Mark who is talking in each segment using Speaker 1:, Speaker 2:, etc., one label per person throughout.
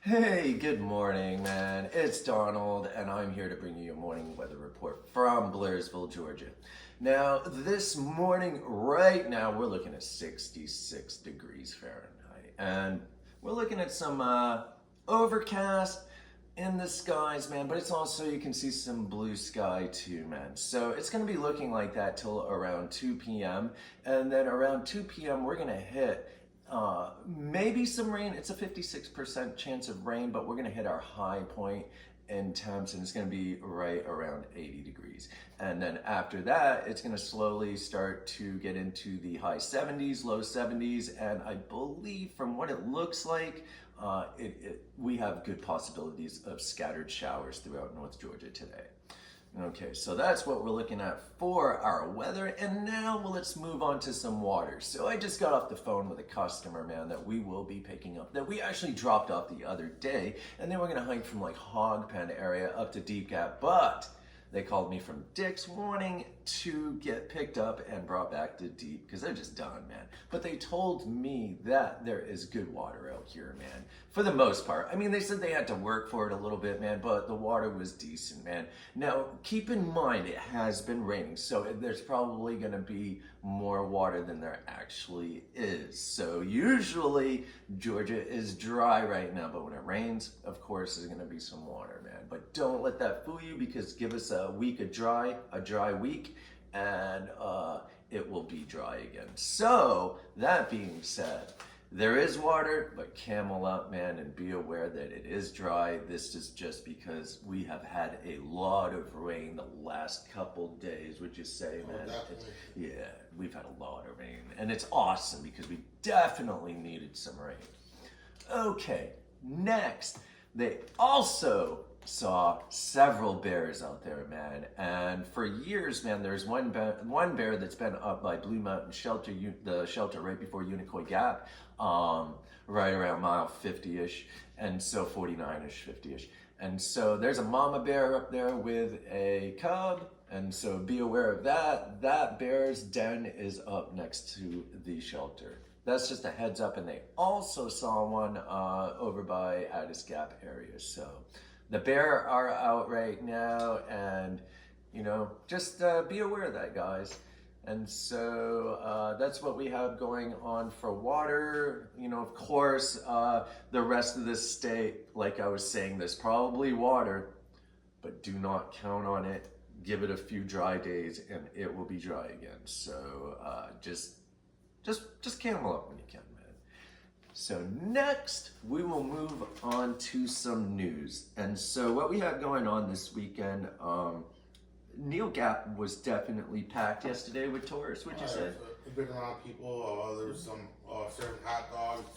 Speaker 1: Hey, good morning, man. It's Donald, and I'm here to bring you a morning weather report from Blairsville, Georgia. Now, this morning, right now, we're looking at 66 degrees Fahrenheit, and we're looking at some overcast in the skies, man, but it's also, you can see some blue sky too, man. So it's gonna be looking like that till around 2 p.m., and then around 2 p.m., we're gonna hit maybe some rain. It's a 56% chance of rain, but we're gonna hit our high point in temps, and it's gonna be right around 80 degrees. And then after that, it's gonna slowly start to get into the high 70s, low 70s, and I believe from what it looks like, we have good possibilities of scattered showers throughout North Georgia today. Okay, so that's what we're looking at for our weather, and now let's move on to some water. So I just got off the phone with a customer, man, that we will be picking up, that we actually dropped off the other day, and they were gonna hike from like Hog Pen area up to Deep Gap, but they called me from Dick's wanting to get picked up and brought back to Deep because they're just done, man. But they told me that there is good water out here, man, for the most part. I mean, they said they had to work for it a little bit, man, but the water was decent, man. Now, keep in mind, it has been raining, so there's probably gonna be more water than there actually is. So usually, Georgia is dry right now, but when it rains, of course, there's gonna be some water, man. But don't let that fool you, because give us a week of a dry week, and it will be dry again. So, that being said, there is water, but camel up, man, and be aware that it is dry. This is just because we have had a lot of rain the last couple days, would you say, man? Yeah, we've had a lot of rain, and it's awesome because we definitely needed some rain. Okay, next, they also saw several bears out there, man, and for years, man, there's one bear that's been up by Blue Mountain Shelter, the shelter right before Unicoi Gap, right around mile 50-ish, and so 49-ish, 50-ish, and so there's a mama bear up there with a cub, and so be aware of that. That bear's den is up next to the shelter. That's just a heads up, and they also saw one over by Addis Gap area, so the bear are out right now, and you know, just be aware of that, guys. And so that's what we have going on for water. You know, of course, the rest of this state, like I was saying, there's probably water, but do not count on it. Give it a few dry days, and it will be dry again. So just camel up when you can, man. So next, we will move on to some news. And so what we have going on this weekend, Neel Gap was definitely packed yesterday with tourists, would you say?
Speaker 2: A big amount of people. There was some serving hot dogs.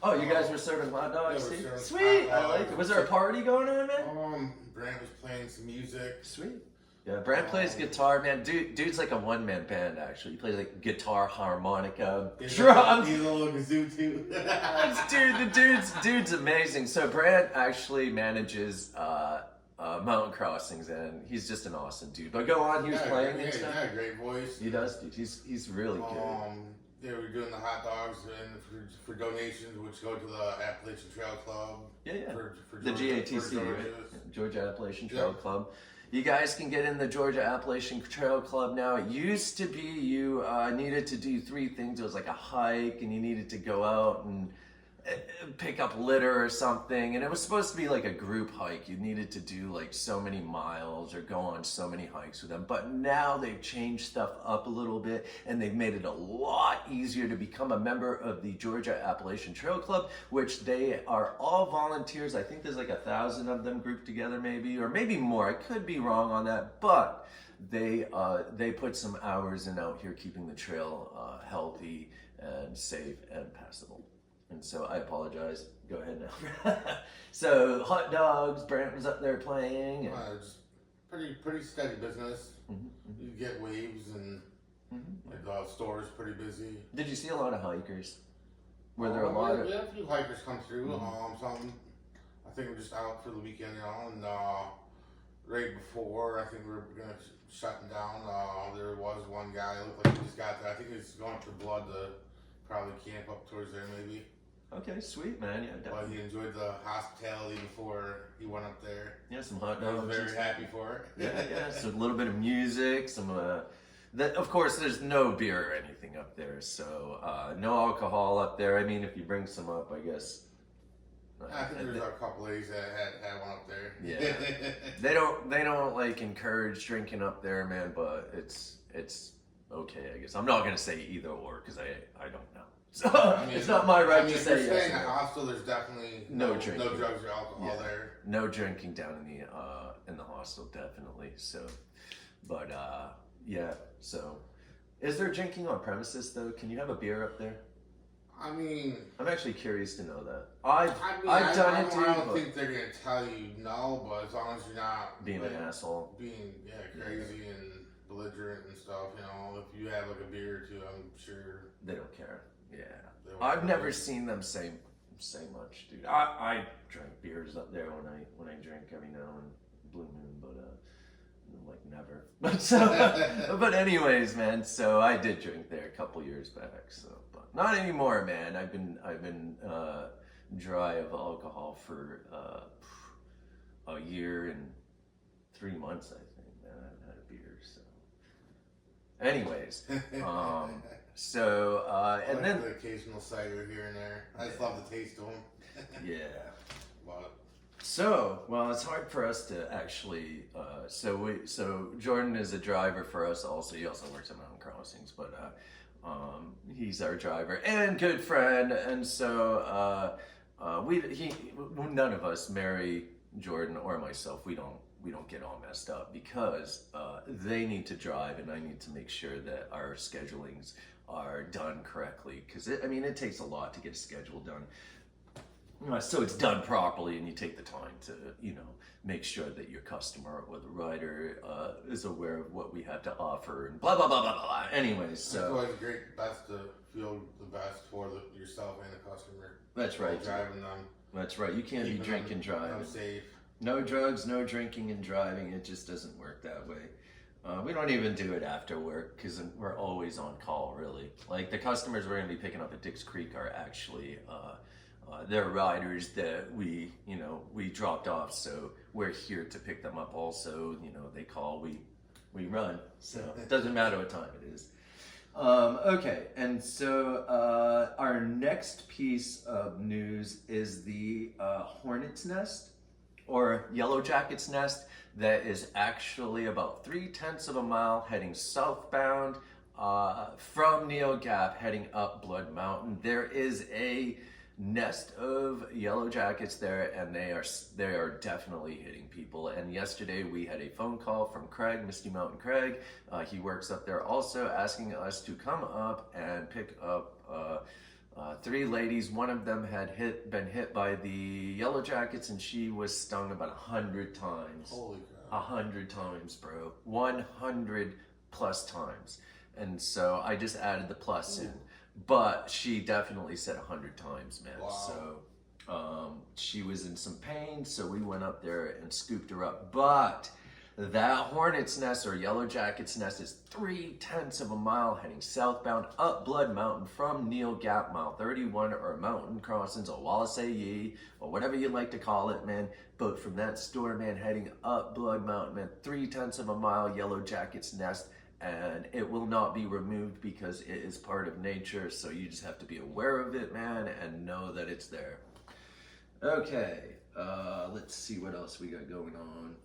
Speaker 1: Oh, you guys were serving hot dogs too?
Speaker 2: Serving
Speaker 1: Sweet,
Speaker 2: hot
Speaker 1: I like
Speaker 2: dogs.
Speaker 1: it. Was there a party going on, man?
Speaker 2: Brand was playing some music.
Speaker 1: Sweet. Yeah, Brad plays guitar, man. Dude's like a one-man band, actually. He plays like guitar, harmonica, drums.
Speaker 2: He's a little kazoo too.
Speaker 1: The dude's amazing. So Brad actually manages mountain crossings, and he's just an awesome dude. But go on, he was playing and stuff.
Speaker 2: He had a great voice.
Speaker 1: He does, dude. He's really good.
Speaker 2: They were doing the hot dogs and for donations, which go to the Appalachian Trail Club.
Speaker 1: Yeah.
Speaker 2: For
Speaker 1: The
Speaker 2: Georgia,
Speaker 1: GATC, right? Georgia Appalachian Trail Club. You guys can get in the Georgia Appalachian Trail Club now. It used to be you needed to do 3 things. It was like a hike, and you needed to go out and pick up litter or something, and it was supposed to be like a group hike. You needed to do like so many miles or go on so many hikes with them, but now they've changed stuff up a little bit, and they've made it a lot easier to become a member of the Georgia Appalachian Trail Club, which they are all volunteers. I think there's like 1,000 of them grouped together, maybe, or maybe more. I could be wrong on that, but they put some hours in out here keeping the trail healthy and safe and passable. And so I apologize. Go ahead now. So hot dogs, Brant was up there playing. And
Speaker 2: it's pretty steady business. You get waves, and like the store's pretty busy.
Speaker 1: Did you see a lot of hikers? Were there a lot of?
Speaker 2: We had a few hikers come through. Some, I think we're just out for the weekend, you know, and right before, I think we were gonna shut them down. There was one guy, looked like he just got there. I think he's going for blood to probably camp up towards there, maybe.
Speaker 1: Okay, sweet, man. Yeah,
Speaker 2: But
Speaker 1: definitely.
Speaker 2: he enjoyed the hospitality before he went up there.
Speaker 1: Yeah, some hot
Speaker 2: He
Speaker 1: dogs.
Speaker 2: was
Speaker 1: and
Speaker 2: very happy for it.
Speaker 1: yeah. So a little bit of music, some that of course there's no beer or anything up there, so no alcohol up there. I mean, if you bring some up, I guess.
Speaker 2: I think there's a couple ladies that had one up there.
Speaker 1: Yeah, they don't like encourage drinking up there, man. But it's okay, I guess. I'm not gonna say either or because I don't know. So
Speaker 2: I mean,
Speaker 1: it's not my right to
Speaker 2: if
Speaker 1: say
Speaker 2: you're
Speaker 1: yes.
Speaker 2: staying
Speaker 1: or
Speaker 2: at a
Speaker 1: no.
Speaker 2: hostel, there's definitely
Speaker 1: No drinking.
Speaker 2: no drugs or alcohol
Speaker 1: Yeah.
Speaker 2: there.
Speaker 1: No drinking down in the hostel, definitely. So, but yeah. So, is there drinking on premises though? Can you have a beer up there?
Speaker 2: I mean,
Speaker 1: I'm actually curious to know that. I've
Speaker 2: I
Speaker 1: done
Speaker 2: don't,
Speaker 1: it too,
Speaker 2: I don't
Speaker 1: but
Speaker 2: think they're gonna tell you no, but as long as you're not
Speaker 1: being
Speaker 2: like,
Speaker 1: an asshole.
Speaker 2: being crazy and belligerent and stuff, you know, if you have like a beer or two, I'm sure
Speaker 1: They don't care. Yeah.
Speaker 2: they won't
Speaker 1: I've
Speaker 2: care.
Speaker 1: never seen them say much, dude. I drink beers up there when I drink every now and blue moon, but like never. But so, but anyways, man. So I did drink there a couple years back. So, but not anymore, man. I've been dry of alcohol for a year and 3 months, I think. Man, I haven't had a beer. So, anyways, so and
Speaker 2: like
Speaker 1: then
Speaker 2: the occasional cider here and there. I just love the taste of them.
Speaker 1: yeah.
Speaker 2: But
Speaker 1: So, well, it's hard for us to actually. So Jordan is a driver for us. Also, he also works at Mountain Crossings, but he's our driver and good friend. And so none of us, Mary, Jordan, or myself, we don't get all messed up because they need to drive, and I need to make sure that our schedulings are done correctly. Because it takes a lot to get a schedule done. So it's done properly, and you take the time to, make sure that your customer or the rider is aware of what we have to offer, and blah blah blah blah blah. Anyways,
Speaker 2: it's
Speaker 1: so
Speaker 2: always great, best to feel the best for yourself and the customer.
Speaker 1: that's right.
Speaker 2: Driving them.
Speaker 1: That's right. You can't be
Speaker 2: keeping
Speaker 1: drinking,
Speaker 2: them
Speaker 1: driving.
Speaker 2: safe.
Speaker 1: No drugs, no drinking and driving. It just doesn't work that way. We don't even do it after work because we're always on call, really. Like the customers we're going to be picking up at Dix Creek are actually they're riders that we dropped off, so we're here to pick them up. Also, they call, we run, so it doesn't matter what time it is. Okay, and so our next piece of news is the hornet's nest, or yellow jacket's nest, that is actually about 3/10 of a mile heading southbound from Neel Gap heading up Blood Mountain. There is a nest of yellow jackets there, and they are definitely hitting people. And yesterday we had a phone call from Craig, Misty Mountain Craig. He works up there, also asking us to come up and pick up 3 ladies. One of them had been hit by the yellow jackets, and she was stung about 100 times.
Speaker 2: Holy crap.
Speaker 1: 100 times, bro. 100 plus times. And so I just added the plus in. But she definitely said 100 times, man.
Speaker 2: Wow.
Speaker 1: So she was in some pain, so we went up there and scooped her up. But that hornet's nest, or yellow jacket's nest, is 3/10 of a mile heading southbound up Blood Mountain from Neel Gap, mile 31, or Mountain Crossings, or Wallace, or whatever you like to call it, man. But from that store, man, heading up Blood Mountain, man, 3/10 of a mile, yellow jacket's nest. And it will not be removed because it is part of nature, so you just have to be aware of it, man, and know that it's there. Okay, let's see what else we got going on.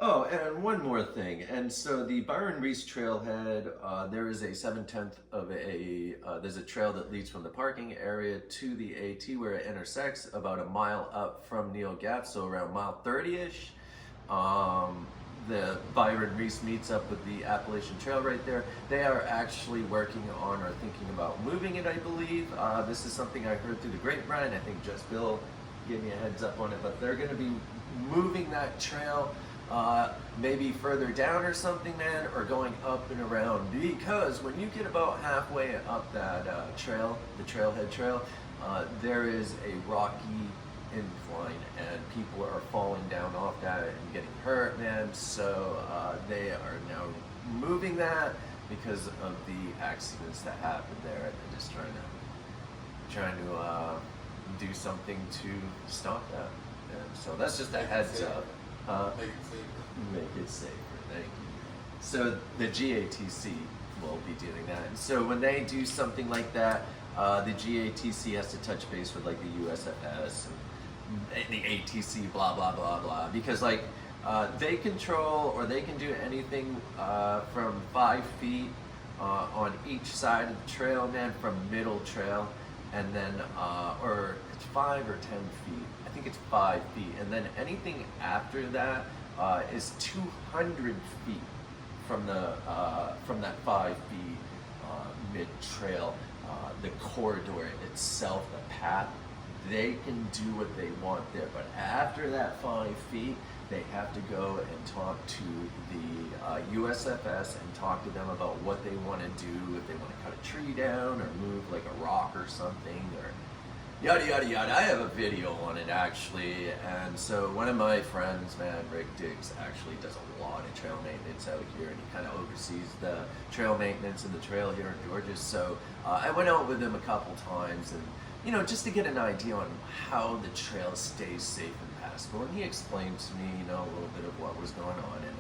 Speaker 1: Oh, and one more thing. And so the Byron Reese Trailhead, there is a 7/10 of there's a trail that leads from the parking area to the AT where it intersects about a mile up from Neel Gap, so around mile 30-ish. The Byron Reese meets up with the Appalachian Trail right there. They are actually working on or thinking about moving it, I believe. This is something I heard through the grapevine. I think Just Bill gave me a heads up on it, but they're going to be moving that trail maybe further down or something, man, or going up and around, because when you get about halfway up that trail, the Trailhead Trail, there is a rocky incline, and people are falling down off that and getting hurt, man. So they are now moving that, because of the accidents that happened there, and they're just trying to do something to stop that. And so that's just a heads up.
Speaker 2: Make it safer.
Speaker 1: Make it safer. Thank you. So the GATC will be doing that. And so when they do something like that, the GATC has to touch base with like the USFS and the ATC, blah blah blah blah, because like they control or they can do anything from 5 feet on each side of the trail, man, from middle trail, and then or it's 5 or 10 feet. I think it's 5 feet, and then anything after that is 200 feet from that 5 feet mid trail. The corridor itself, the path, they can do what they want there. But after that 5 feet, they have to go and talk to the USFS and talk to them about what they want to do, if they want to cut a tree down or move like a rock or something, or yada yada yada. I have a video on it actually, and so one of my friends, man, Rick Diggs, actually does a lot of trail maintenance out here, and he kind of oversees the trail maintenance in the trail here in Georgia. So I went out with him a couple times, and you know, just to get an idea on how the trail stays safe and passable. And he explained to me, you know, a little bit of what was going on, and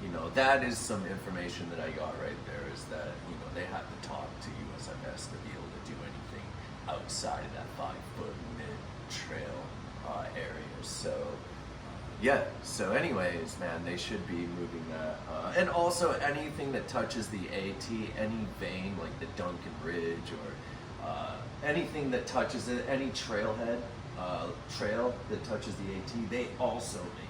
Speaker 1: you know, that is some information that I got right there. Is that, you know, they have to talk to USFS to be able to do anything outside of that 5 foot mid trail area. So yeah, so anyways, man, they should be moving that, and also anything that touches the AT, any vein like the Duncan Ridge or anything that touches it, any trailhead trail that touches the AT, they also maintain.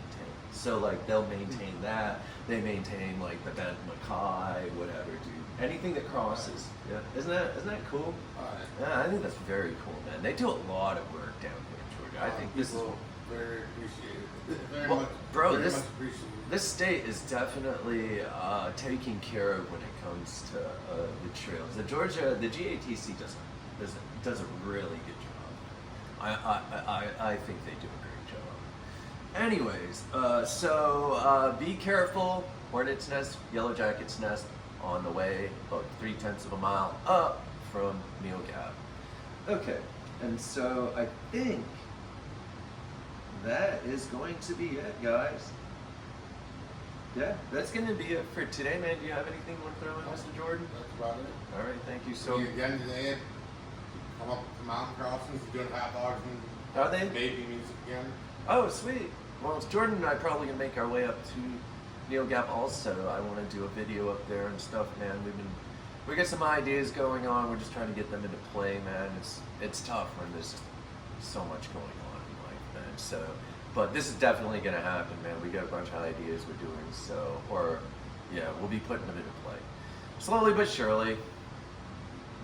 Speaker 1: So like they'll maintain that, they maintain like the Bent Mackay, whatever, dude. Anything that crosses. Yeah. Isn't that cool? Yeah, I think that's very cool, man. They do a lot of work down here in Georgia. I think this is
Speaker 2: very appreciated. Very
Speaker 1: well,
Speaker 2: much,
Speaker 1: bro,
Speaker 2: very
Speaker 1: this
Speaker 2: much appreciated.
Speaker 1: this state is definitely taking care of when it comes to the trails. The GATC does a really good job. I think they do a great job. Anyways, so be careful. Hornet's nest, yellow jacket's nest on the way, about 3/10 of a mile up from Neel Gap. Okay, and so I think that is going to be it, guys. Yeah, that's going to be it for today, man. Do you have anything you want to throw in, Mr. Jordan?
Speaker 2: That's about it.
Speaker 1: All right, thank you.
Speaker 2: So
Speaker 1: So,
Speaker 2: again today, come up to mountain crossings, doing hot dogs and
Speaker 1: are they?
Speaker 2: baby music again.
Speaker 1: Oh, sweet. Well, it's Jordan and I probably gonna make our way up to Neel Gap also. I want to do a video up there and stuff, man. We got some ideas going on. We're just trying to get them into play, man. It's tough when there's so much going on in life, man. So, but this is definitely gonna happen, man. We got a bunch of ideas we're doing, so, or yeah, we'll be putting them into play slowly but surely.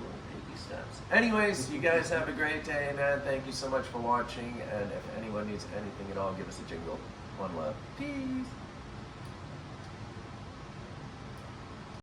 Speaker 1: Little baby steps. Anyways, you guys have a great day, man. Thank you so much for watching. And if anyone needs anything at all, give us a jingle. One love. Peace.